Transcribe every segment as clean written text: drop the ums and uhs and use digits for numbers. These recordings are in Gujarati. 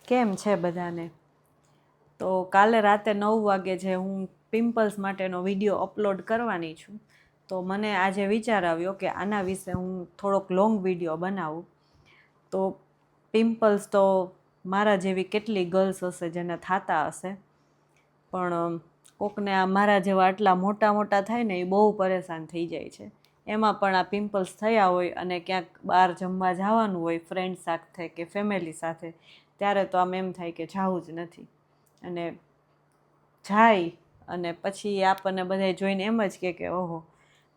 કેમ છે બધાને? તો કાલે રાતે 9 વાગે જે હું પિમ્પલ્સ માટેનો વિડીયો અપલોડ કરવાની છું, તો મને આજે વિચાર આવ્યો કે આના વિશે હું થોડોક લોંગ વિડીયો બનાવું. તો પિમ્પલ્સ તો મારા જેવી કેટલી ગર્લ્સ હશે જેને થતા હશે, પણ કોકને આ મારા જેવા આટલા મોટા મોટા થાય ને એ બહુ પરેશાન થઈ જાય છે. એમાં પણ આ પિમ્પલ્સ થયા હોય અને ક્યાંક બહાર જમવા જવાનું હોય ફ્રેન્ડ સાથે કે ફેમિલી સાથે, ત્યારે તો આમ એમ થાય કે જાવું જ નથી. અને જાય અને પછી આપણને બધા જોઈને એમ જ કે ઓહો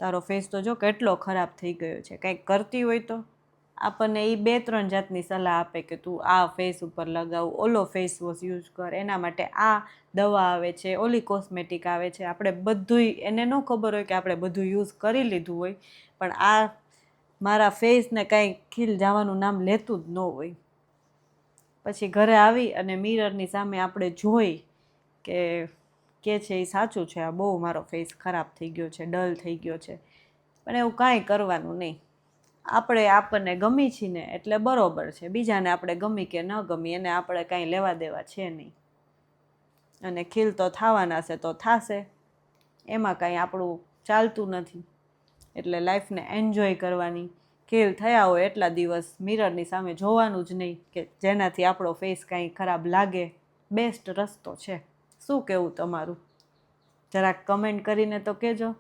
તારો ફેસ તો જો કેટલો ખરાબ થઈ ગયો છે. કંઈક કરતી હોય તો આપણને એ 2-3 જાતની સલાહ આપે કે તું આ ફેસ ઉપર લગાવ, ઓલો ફેસ વોશ યુઝ કર, એના માટે આ દવા આવે છે, ઓલી કોસ્મેટિક આવે છે. આપણે બધુંય એને ન ખબર હોય કે આપણે બધું યુઝ કરી લીધું હોય, પણ આ મારા ફેસને કાંઈ ખીલ જવાનું નામ લેતું જ ન હોય. પછી ઘરે આવી અને મિરરની સામે આપણે જોઈ કે છે એ સાચું છે, આ બહુ મારો ફેસ ખરાબ થઈ ગયો છે, ડલ થઈ ગયો છે. પણ એવું કાંઈ કરવાનું નહીં. આપણે આપણને ગમી છીએ ને એટલે બરોબર છે, બીજાને આપણે ગમી કે ન ગમી એને આપણે કાંઈ લેવા દેવા છે નહીં. અને ખીલ તો થવાના છે તો થશે, એમાં કાંઈ આપણું ચાલતું નથી. એટલે લાઈફને એન્જોય કરવાની. ખીલ થયા હોય એટલા દિવસ મિરરની સામે જોવાનું જ નહીં, કે જેનાથી આપણો ફેસ કાંઈ ખરાબ લાગે. બેસ્ટ રસ્તો છે. શું કહેવું તમારું? જરાક કમેન્ટ કરીને તો કહેજો.